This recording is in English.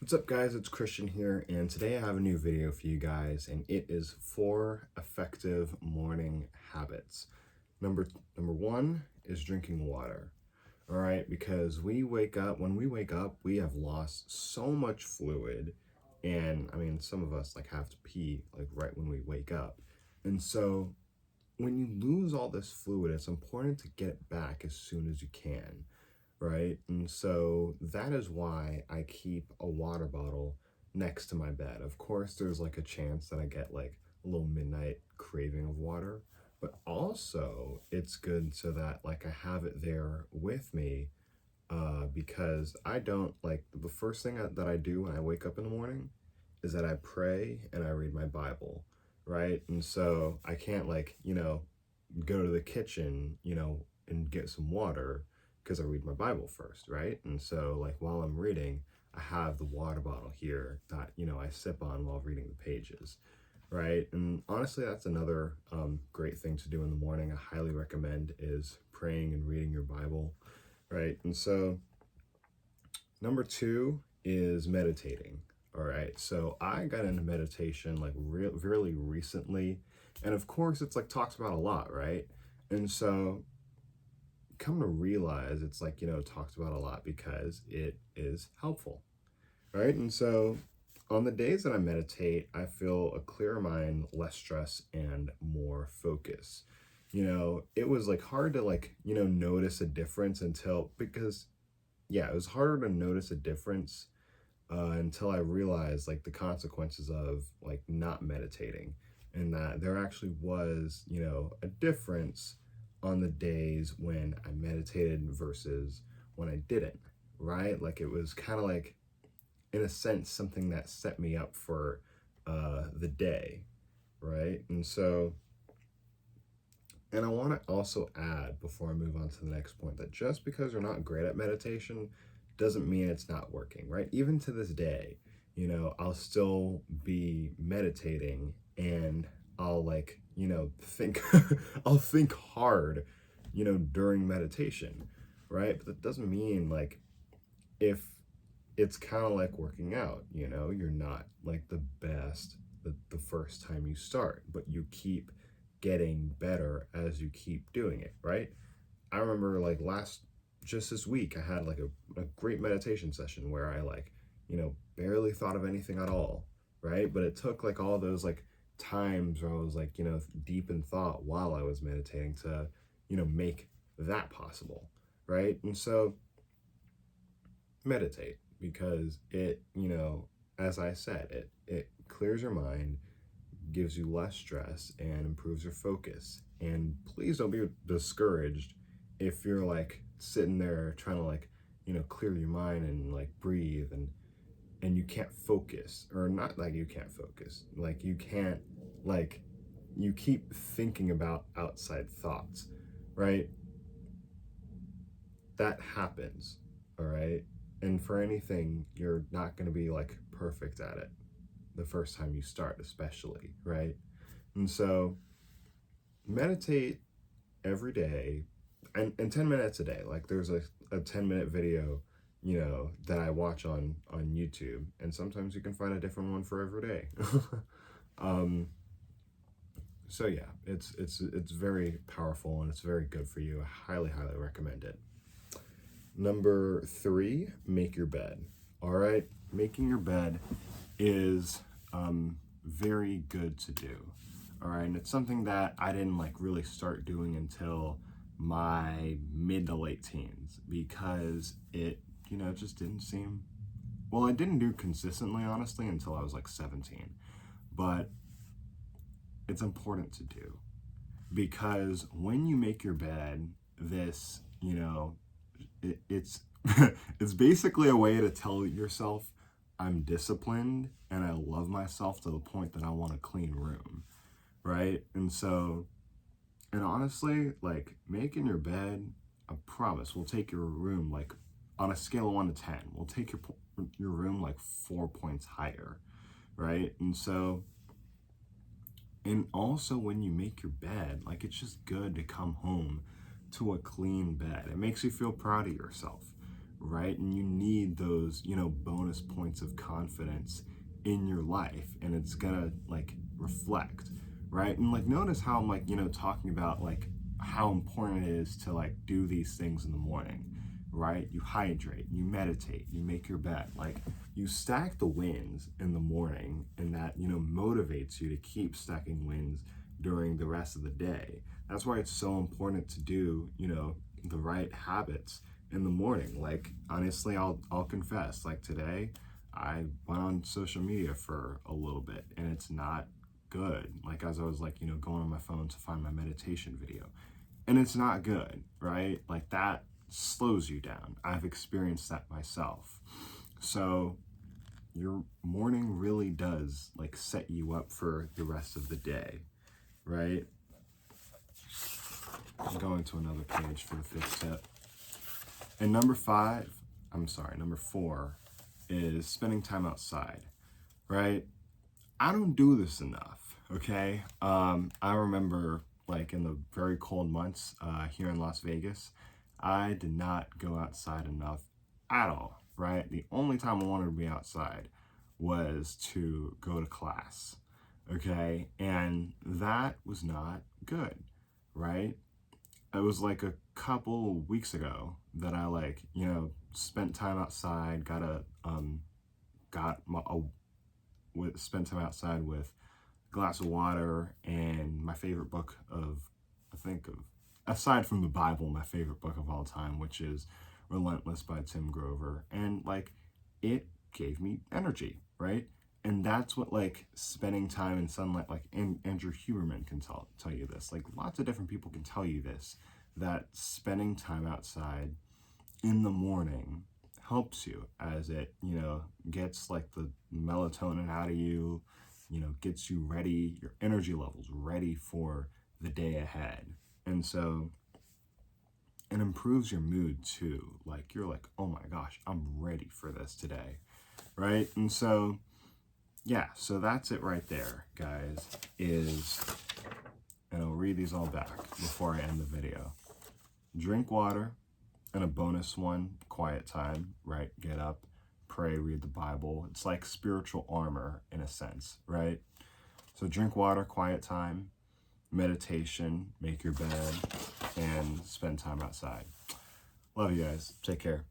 What's up, guys? It's Christian here, and today I have a new video for you guys, and it is 4 effective morning habits. Number one is drinking water. All right, because when we wake up, we have lost so much fluid, and I mean, some of us like have to pee like right when we wake up, and so when you lose all this fluid, it's important to get it back as soon as you can, right? And so that is why I keep a water bottle next to my bed. Of course, there's like a chance that I get like a little midnight craving of water, but also it's good so that like I have it there with me, because I don't like the first thing that I do when I wake up in the morning is that I pray and I read my Bible, right? And so I can't go to the kitchen, and get some water because I read my Bible first, right? And so like while I'm reading, I have the water bottle here that, I sip on while reading the pages, right? And honestly, that's another great thing to do in the morning. I highly recommend is praying and reading your Bible, right? And so number two is meditating. All right. So I got into meditation like really recently. And of course, it's like talks about a lot, right? And so come to realize it's like, talked about a lot because it is helpful, right? And so on the days that I meditate, I feel a clearer mind, less stress, and more focus. It was like hard to notice a difference because yeah, it was harder to notice a difference until I realized like the consequences of like not meditating, and that there actually was, a difference on the days when I meditated versus when I didn't, right? Like it was kind of like, in a sense, something that set me up for the day, right? And I want to also add before I move on to the next point that just because you're not great at meditation doesn't mean it's not working, right? Even to this day, I'll still be meditating and I'll think I'll think hard, during meditation, right? But that doesn't mean like if it's kind of like working out, you're not like the best the first time you start, but you keep getting better as you keep doing it, right? I remember like just this week, I had like a great meditation session where I barely thought of anything at all, right? But it took like all those like times where I was like, deep in thought while I was meditating to, make that possible, right? And so meditate because it, as I said, it clears your mind, gives you less stress, and improves your focus. And please don't be discouraged if you're like sitting there trying to clear your mind and like breathe and you can't focus, or not like you can't focus, like you can't like you keep thinking about outside thoughts, right? That happens, all right? And for anything, you're not going to be like perfect at it the first time you start, especially, right? And so meditate every day, and 10 minutes a day. Like there's a 10-minute video, that I watch on YouTube, and sometimes you can find a different one for every day. um, so yeah, it's very powerful and it's very good for you. I highly recommend it. Number three, make your bed. All right, making your bed is very good to do. All right, and it's something that I didn't like really start doing until my mid to late teens because it, just didn't seem, well, I didn't do consistently, honestly, until I was like 17. But it's important to do because when you make your bed, this, it's it's basically a way to tell yourself I'm disciplined and I love myself to the point that I want a clean room, right? And honestly, like making your bed, I promise, will take your room like on a scale of 1 to 10, we'll take your room like 4 points higher, right? And also when you make your bed, like it's just good to come home to a clean bed. It makes you feel proud of yourself, right? And you need those, you know, bonus points of confidence in your life, and it's gonna like reflect, right? And like notice how I'm like, you know, talking about like how important it is to like do these things in the morning, right? You hydrate, you meditate, you make your bed, like you stack the wins in the morning, and that, you know, motivates you to keep stacking wins during the rest of the day. That's why it's so important to do, you know, the right habits in the morning. Like honestly, I'll confess, like today I went on social media for a little bit, and it's not good. Like as I was like, you know, going on my phone to find my meditation video, and it's not good, right? Like that slows you down. I've experienced that myself. So your morning really does like set you up for the rest of the day, right? I'm going to another page for the fifth tip. And number four is spending time outside, right? I don't do this enough, okay? I remember like in the very cold months here in Las Vegas, I did not go outside enough at all, right? The only time I wanted to be outside was to go to class, okay? And that was not good, right? It was like a couple weeks ago that I like, you know, spent time outside, spent time outside with a glass of water and my favorite book aside from the Bible, my favorite book of all time, which is Relentless by Tim Grover. And like, it gave me energy, right? And that's what like spending time in sunlight, like Andrew Huberman can tell you this. Like lots of different people can tell you this, that spending time outside in the morning helps you, as it, you know, gets like the melatonin out of you, you know, gets you ready, your energy levels ready for the day ahead. And so it improves your mood too. Like you're like, oh my gosh, I'm ready for this today, right? And so yeah, so that's it right there, guys, and I'll read these all back before I end the video. Drink water, and a bonus one, quiet time, right? Get up, pray, read the Bible. It's like spiritual armor in a sense, right? So drink water, quiet time, meditation, make your bed, and spend time outside. Love you guys. Take care.